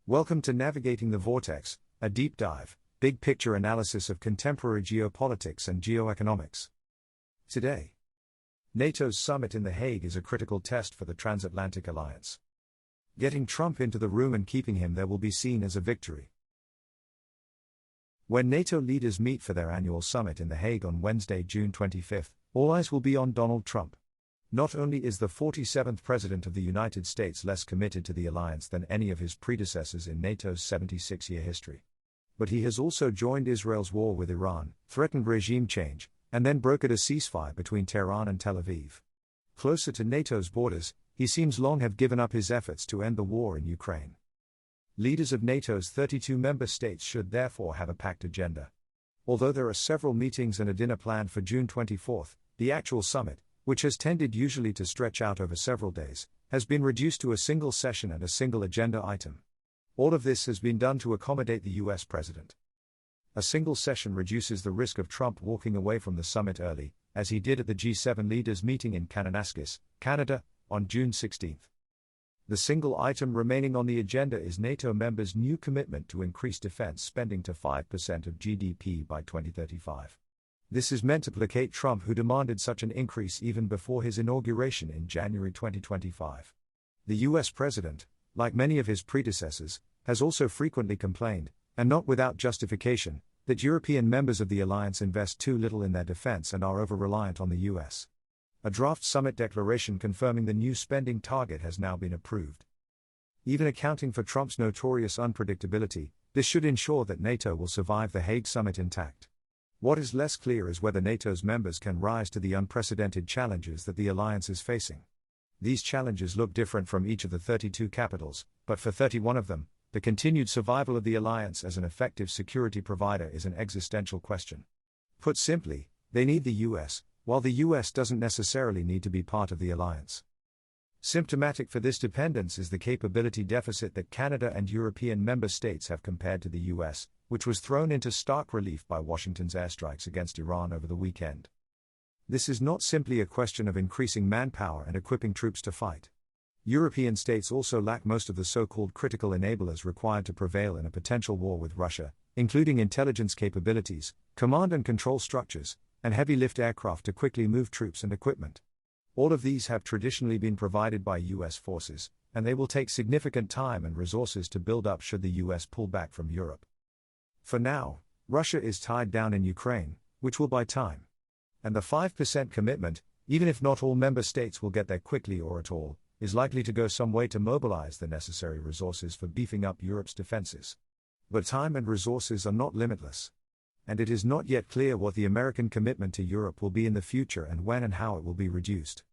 Welcome to Navigating the Vortex, a deep dive, big picture analysis of contemporary geopolitics and geoeconomics. Today, NATO's summit in The Hague is a critical test for the transatlantic alliance. Getting Trump into the room and keeping him there will be seen as a victory. When NATO leaders meet for their annual summit in The Hague on Wednesday, June 25, all eyes will be on Donald Trump. Not only is the 47th President of the United States less committed to the alliance than any of his predecessors in NATO's 76-year history, but he has also joined Israel's war with Iran, threatened regime change, and then brokered a ceasefire between Tehran and Tel Aviv. Closer to NATO's borders, he seems long have given up his efforts to end the war in Ukraine. Leaders of NATO's 32 member states should therefore have a packed agenda. Although there are several meetings and a dinner planned for June 24, the actual summit, which has tended usually to stretch out over several days, has been reduced to a single session and a single agenda item. All of this has been done to accommodate the US president. A single session reduces the risk of Trump walking away from the summit early, as he did at the G7 leaders meeting in Kananaskis, Canada, on June 16. The single item remaining on the agenda is NATO members' new commitment to increase defense spending to 5% of GDP by 2035. This is meant to placate Trump, who demanded such an increase even before his inauguration in January 2025. The US president, like many of his predecessors, has also frequently complained, and not without justification, that European members of the alliance invest too little in their defense and are over-reliant on the US. A draft summit declaration confirming the new spending target has now been approved. Even accounting for Trump's notorious unpredictability, this should ensure that NATO will survive the Hague summit intact. What is less clear is whether NATO's members can rise to the unprecedented challenges that the alliance is facing. These challenges look different from each of the 32 capitals, but for 31 of them, the continued survival of the alliance as an effective security provider is an existential question. Put simply, they need the US, while the US doesn't necessarily need to be part of the alliance. Symptomatic for this dependence is the capability deficit that Canada and European member states have compared to the US, which was thrown into stark relief by Washington's airstrikes against Iran over the weekend. This is not simply a question of increasing manpower and equipping troops to fight. European states also lack most of the so-called critical enablers required to prevail in a potential war with Russia, including intelligence capabilities, command and control structures, and heavy-lift aircraft to quickly move troops and equipment. All of these have traditionally been provided by US forces, and they will take significant time and resources to build up should the US pull back from Europe. For now, Russia is tied down in Ukraine, which will buy time. And the 5% commitment, even if not all member states will get there quickly or at all, is likely to go some way to mobilize the necessary resources for beefing up Europe's defenses. But time and resources are not limitless. And it is not yet clear what the American commitment to Europe will be in the future and when and how it will be reduced.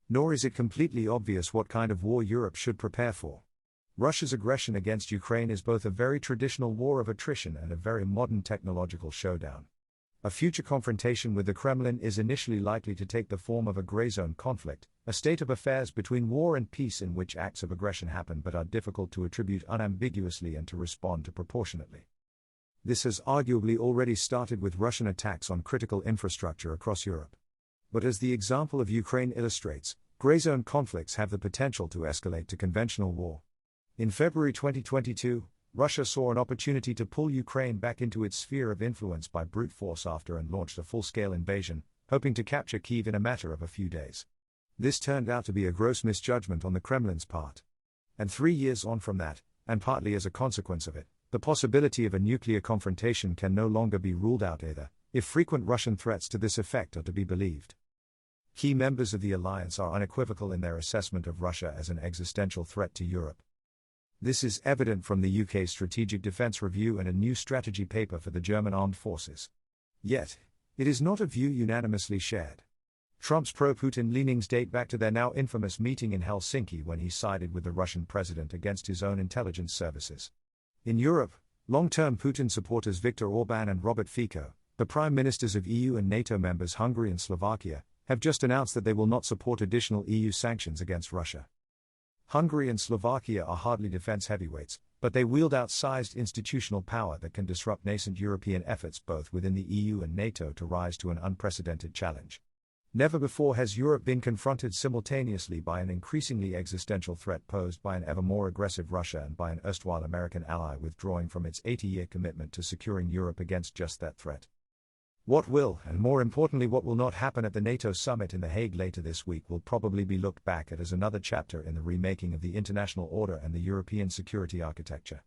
Nor is it completely obvious what kind of war Europe should prepare for. Russia's aggression against Ukraine is both a very traditional war of attrition and a very modern technological showdown. A future confrontation with the Kremlin is initially likely to take the form of a gray zone conflict, a state of affairs between war and peace in which acts of aggression happen but are difficult to attribute unambiguously and to respond to proportionately. This has arguably already started with Russian attacks on critical infrastructure across Europe. But as the example of Ukraine illustrates, gray zone conflicts have the potential to escalate to conventional war. In February 2022, Russia saw an opportunity to pull Ukraine back into its sphere of influence by brute force and launched a full-scale invasion, hoping to capture Kyiv in a matter of a few days. This turned out to be a gross misjudgment on the Kremlin's part. And 3 years on from that, and partly as a consequence of it, the possibility of a nuclear confrontation can no longer be ruled out either, if frequent Russian threats to this effect are to be believed. Key members of the alliance are unequivocal in their assessment of Russia as an existential threat to Europe. This is evident from the UK's Strategic Defence Review and a new strategy paper for the German armed forces. Yet, it is not a view unanimously shared. Trump's pro-Putin leanings date back to their now infamous meeting in Helsinki when he sided with the Russian president against his own intelligence services. In Europe, long-term Putin supporters Viktor Orban and Robert Fico, the prime ministers of EU and NATO members Hungary and Slovakia, have just announced that they will not support additional EU sanctions against Russia. Hungary and Slovakia are hardly defense heavyweights, but they wield outsized institutional power that can disrupt nascent European efforts both within the EU and NATO to rise to an unprecedented challenge. Never before has Europe been confronted simultaneously by an increasingly existential threat posed by an ever more aggressive Russia and by an erstwhile American ally withdrawing from its 80-year commitment to securing Europe against just that threat. What will, and more importantly what will not happen at the NATO summit in The Hague later this week will probably be looked back at as another chapter in the remaking of the international order and the European security architecture.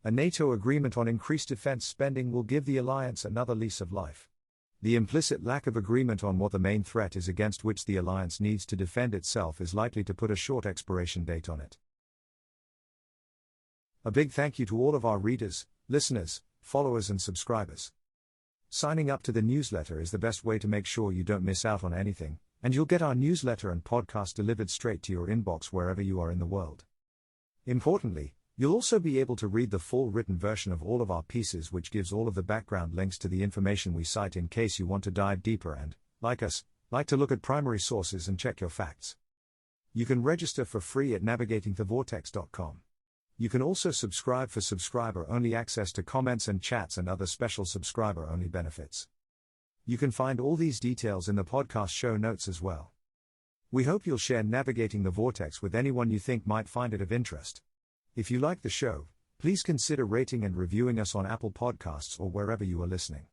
A NATO agreement on increased defense spending will give the alliance another lease of life. The implicit lack of agreement on what the main threat is against which the alliance needs to defend itself is likely to put a short expiration date on it. A big thank you to all of our readers, listeners, followers and subscribers. Signing up to the newsletter is the best way to make sure you don't miss out on anything, and you'll get our newsletter and podcast delivered straight to your inbox wherever you are in the world. Importantly, you'll also be able to read the full written version of all of our pieces, which gives all of the background links to the information we cite in case you want to dive deeper and, like us, like to look at primary sources and check your facts. You can register for free at navigatingthevortex.com. You can also subscribe for subscriber-only access to comments and chats and other special subscriber-only benefits. You can find all these details in the podcast show notes as well. We hope you'll share Navigating the Vortex with anyone you think might find it of interest. If you like the show, please consider rating and reviewing us on Apple Podcasts or wherever you are listening.